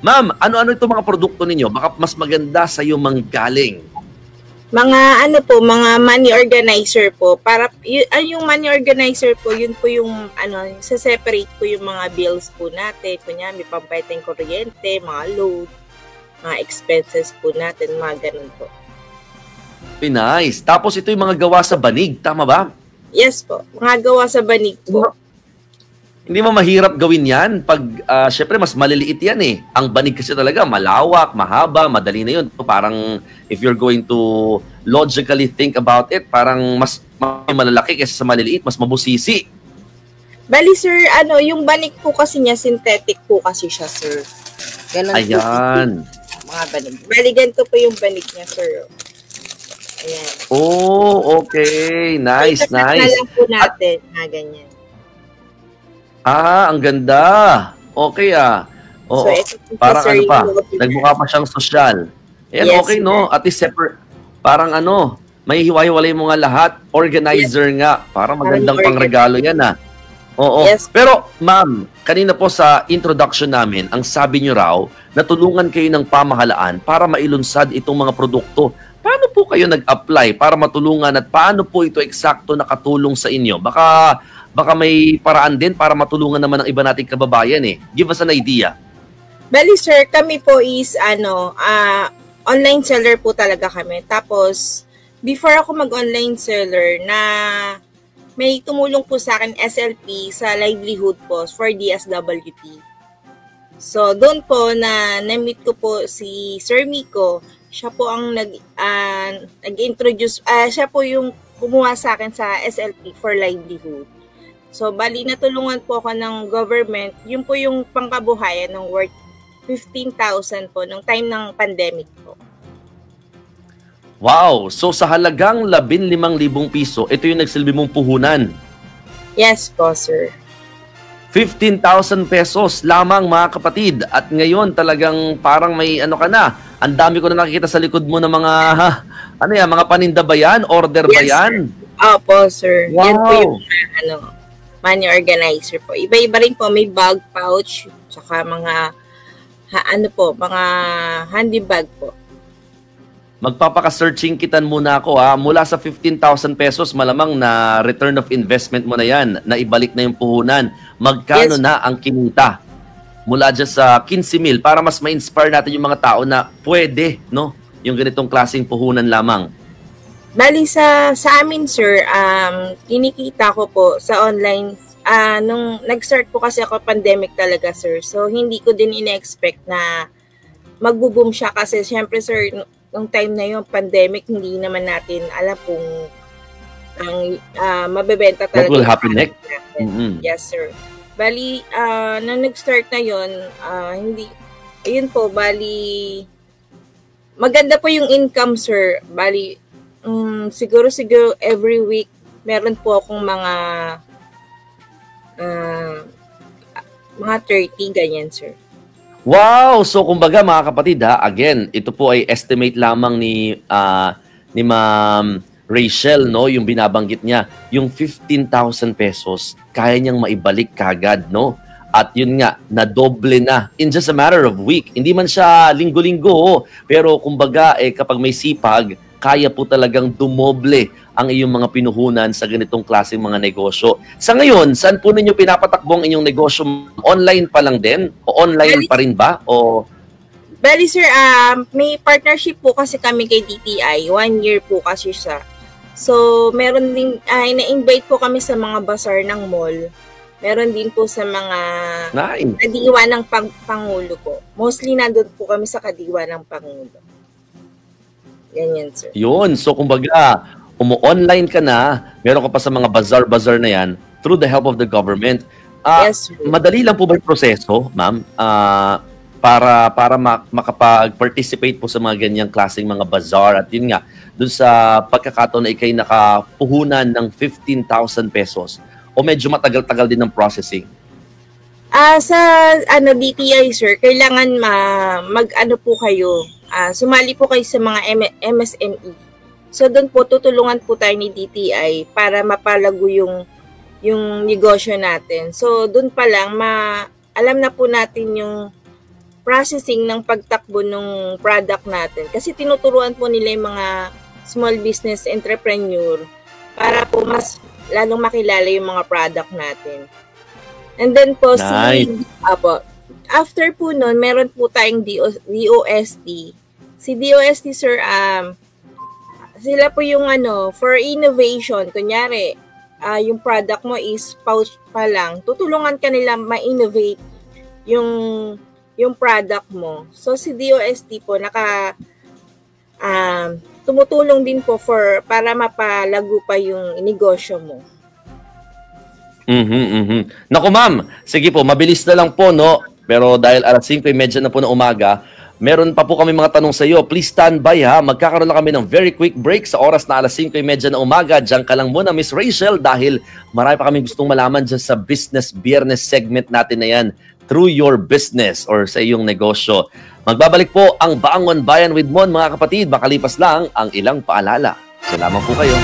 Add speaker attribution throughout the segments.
Speaker 1: Ma'am, ano-ano itong mga produkto ninyo? Baka mas maganda sa iyo manggaling.
Speaker 2: Mga ano po, mga money organizer po. Para yung money organizer po, yun po yung ano, sa-separate po yung mga bills po natin. Kunya, may pambayad ng kuryente, mga load, mga expenses po natin, mga ganun po.
Speaker 1: Nice. Tapos ito yung mga gawa sa banig, tama ba?
Speaker 2: Yes po, mga gawa sa banig po.
Speaker 1: Hindi mo mahirap gawin yan pag, syempre mas maliliit yan eh. Ang banig kasi talaga malawak, mahaba, madali na yun. Parang if you're going to logically think about it, parang mas malalaki kaysa sa maliliit, mas mabusisi.
Speaker 2: Bali sir, ano, yung banig po kasi niya, synthetic po kasi siya sir. Ganun
Speaker 1: ayan.
Speaker 2: Po, mga banig. Bali ganito po yung banig niya sir. Ayan.
Speaker 1: Oh, okay. Nice,
Speaker 2: so,
Speaker 1: nice.
Speaker 2: Lang po natin, ganyan.
Speaker 1: Ang ganda. Okay Oo. So, parang ano pa, nagmukha pa siyang sosyal. Ayan, yes, okay, no? At least separate, parang ano, may hiwa-hiwalay mo nga lahat. Organizer nga. Parang magandang pangregalo yan, Oo. Yes. Pero, ma'am, kanina po sa introduction namin, ang sabi niyo raw, natulungan kayo ng pamahalaan para mailunsad itong mga produkto. Paano po kayo nag-apply para matulungan at paano po ito eksakto nakatulong sa inyo? Baka may paraan din para matulungan naman ng iba nating kababayan eh. Give us an idea.
Speaker 2: Bali sir, kami po is online seller po talaga kami. Tapos, before ako mag-online seller na may tumulong po sa akin SLP sa livelihood po for DSWT. So, doon po na-meet ko po si Sir Miko. Siya po ang nag-introduce, siya po yung kumuha sa akin sa SLP for livelihood. So, bali natulungan po ako ng government. Yun po yung pangkabuhayan ng worth 15,000 po nung time ng pandemic po.
Speaker 1: Wow! So, sa halagang 15,000 piso, ito yung nagsilbi mong puhunan?
Speaker 2: Yes po, sir.
Speaker 1: 15,000 pesos lamang mga kapatid. At ngayon talagang parang may ano ka na. Ang dami ko na nakikita sa likod mo ng mga, mga paninda ba yan? Order ba yan?
Speaker 2: Opo, sir.
Speaker 1: Wow.
Speaker 2: Yan po yung money organizer po. Iba-iba rin po. May bag, pouch, saka mga, mga handy bag po.
Speaker 1: Magpapaka-searching kitan muna ako Mula sa 15,000 pesos, malamang na return of investment mo na yan, na ibalik na yung puhunan. Magkano na ang kinita? Mula dyan sa 15,000 para mas ma-inspire natin yung mga tao na pwede, no? Yung ganitong klaseng puhunan lamang.
Speaker 2: Bali sa amin, sir, kinikita ko po sa online, nung nag-start po kasi ako pandemic talaga, sir. So, hindi ko din ina-expect na magbo-boom siya kasi syempre, sir, nung time na yung pandemic, hindi naman natin alam kung mabebenta talaga.
Speaker 1: What will happen next?
Speaker 2: Yes, sir. Bali, nung nag-start na yun, ayun po, bali, maganda po yung income, sir. Bali, siguro every week meron po akong mga 30 ganyan, sir.
Speaker 1: Wow! So kumbaga mga kapatid again, ito po ay estimate lamang ni Ma'am Rachel, no, yung binabanggit niya, yung 15,000 pesos, kaya niyang maibalik kagad, no? At yun nga, nadoble na in just a matter of week. Hindi man siya linggo-linggo, pero kumbaga kapag may sipag, kaya po talagang dumoble ang iyong mga pinuhunan sa ganitong klaseng mga negosyo. Sa ngayon, saan po ninyo pinapatakbo ang inyong negosyo? Online pa lang din? O online pa rin ba? O
Speaker 2: Bali sir, may partnership po kasi kami kay DTI. 1 year po kasi siya. So, meron din, ina-invite po kami sa mga bazaar ng mall. Meron din po sa mga kadiwa ng Pangulo po. Mostly nandun po kami sa kadiwa ng Pangulo. Ganyan, sir.
Speaker 1: Yun. So, kumbaga, umu-online ka na, meron ka pa sa mga bazaar-bazaar na yan through the help of the government.
Speaker 2: Yes, sir.
Speaker 1: Madali lang po ba yung proseso, ma'am? Para makapag-participate po sa mga ganyang klaseng mga bazaar at yun nga, dun sa pagkakataon na ikay nakapuhunan ng 15,000 pesos o medyo matagal-tagal din ng processing?
Speaker 2: Sa DTI, sir, kailangan mag-ano po kayo, sumali po kayo sa mga MSME. So, doon po, tutulungan po tayo ni DTI para mapalago yung negosyo natin. So, doon pa lang, alam na po natin yung processing ng pagtakbo ng product natin. Kasi tinuturuan po nila yung mga small business entrepreneur para po mas lalong makilala yung mga product natin. And then po, after po nun, meron po tayong DOST. Si DOST, sir, sila po yung for innovation. Kunyari, yung product mo is pouch pa lang. Tutulungan ka nila ma-innovate yung product mo. So, si DOST po, tumutulong din po para mapalago pa yung negosyo mo.
Speaker 1: Naku ma'am, sige po, mabilis na lang po, no? Pero dahil alas 5:30 na po ng umaga, meron pa po kami mga tanong sa iyo. Please stand by ha. Magkakaroon lang kami ng very quick break sa oras na alas 5:30 ng umaga. Diyan ka lang muna, Miss Rachel, dahil marami pa kami gustong malaman dyan sa Business Biyernes segment natin na yan, through your business or sa iyong negosyo. Magbabalik po ang Baangon Bayan with Mon, mga kapatid. Makalipas lang ang ilang paalala. Salamat po kayo.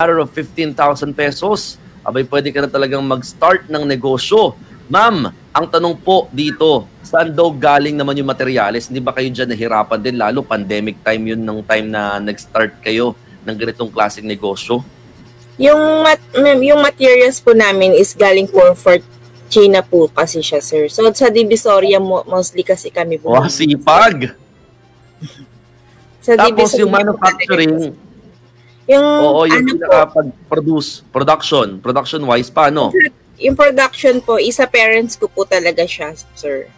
Speaker 1: Of 15,000 pesos, abay pwede ka na talagang mag-start ng negosyo. Ma'am, ang tanong po dito, saan daw galing naman yung materyales? Hindi ba kayo dyan nahirapan din? Lalo pandemic time yun ng time na nag-start kayo ng ganitong klaseng negosyo.
Speaker 2: Yung materials po namin is galing po for China po kasi siya, sir. So sa Divisoria mostly kasi kami po.
Speaker 1: Oh, sipag! Tapos yung manufacturing, yung production-wise, paano?
Speaker 2: Yung production po, isa parents ko po talaga siya, sir.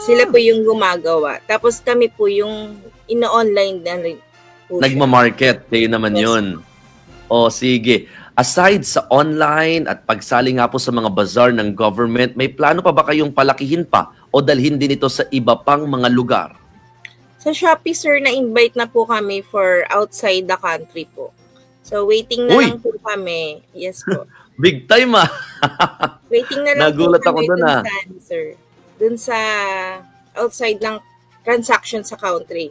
Speaker 2: Sila po yung gumagawa. Tapos kami po yung ino-online na rin po.
Speaker 1: Nagma-market, kayo naman yun. O sige, aside sa online at pagsali nga po sa mga bazaar ng government, may plano pa ba kayong palakihin pa o dalhin din ito sa iba pang mga lugar?
Speaker 2: Sa Shopee, sir, na-invite na po kami for outside the country po. So, waiting na lang po kami. Yes po.
Speaker 1: Big time
Speaker 2: Waiting na lang
Speaker 1: Nagulat
Speaker 2: po kami
Speaker 1: ako dun
Speaker 2: sir. Dun sa outside ng transaction sa country.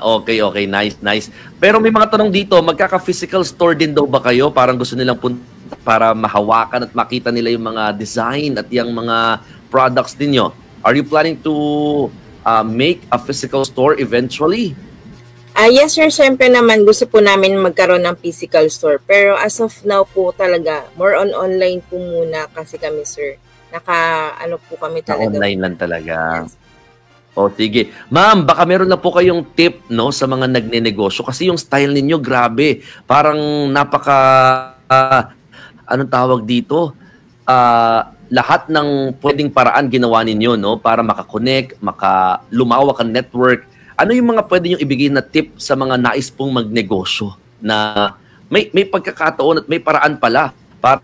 Speaker 1: Okay. Nice. Pero may mga tanong dito, magkaka-physical store din daw ba kayo? Parang gusto nilang punta para mahawakan at makita nila yung mga design at yung mga products ninyo. Are you planning to make a physical store eventually?
Speaker 2: Yes, sir. Siyempre naman, gusto po namin magkaroon ng physical store. Pero as of now po talaga, more on online po muna kasi kami, sir. Po kami talaga.
Speaker 1: Online lang talaga. Yes. O, sige. Ma'am, baka meron na po kayong tip, no, sa mga nagne-negosyo. Kasi yung style ninyo, grabe. Parang anong tawag dito? Lahat ng pwedeng paraan ginawa ninyo, no, para makakonect, lumawak ang network. Ano yung mga pwede nyo ibigay na tip sa mga nais pong magnegosyo na may pagkakataon at may paraan pala para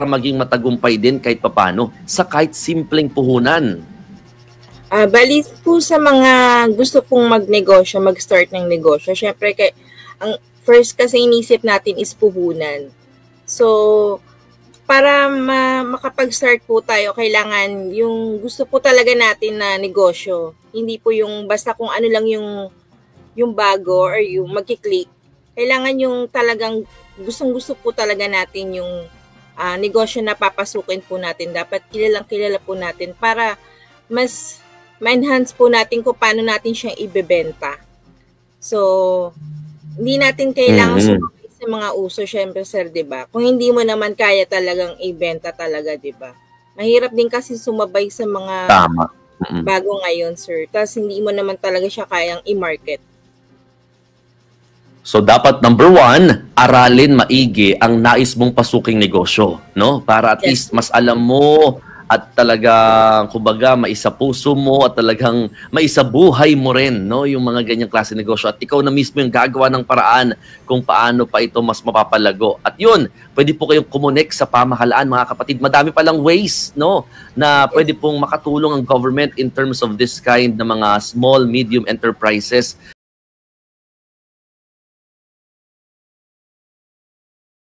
Speaker 1: maging matagumpay din kahit papano sa kahit simpleng puhunan?
Speaker 2: Bali po sa mga gusto pong magnegosyo, mag-start ng negosyo, syempre first kasi inisip natin is puhunan. So, para makapag-start po tayo, kailangan yung gusto po talaga natin na negosyo. Hindi po yung basta kung ano lang yung bago or yung magki-click. Kailangan yung talagang gustong-gusto po talaga natin yung negosyo na papasukin po natin. Dapat kilalang-kilala po natin para mas ma-enhance po natin kung paano natin siyang ibebenta. So, hindi natin kailangan sumabay sa mga uso, syempre, sir, di ba? Kung hindi mo naman kaya talagang ibenta talaga, di ba? Mahirap din kasi sumabay sa mga bago ngayon, sir. Tapos hindi mo naman talaga siya kayang i-market.
Speaker 1: So dapat number 1, aralin maigi ang nais mong pasuking negosyo, no? Para at least mas alam mo at talagang kumbaga maisapuso mo at talagang maisabuhay mo rin, no, yung mga ganyang klase ng negosyo, at ikaw na mismo yung gagawa ng paraan kung paano pa ito mas mapapalago. At yun, pwede po kayong kumonek sa pamahalaan, mga kapatid. Madami palang ways, no, na pwede pong makatulong ang government in terms of this kind na mga small, medium enterprises.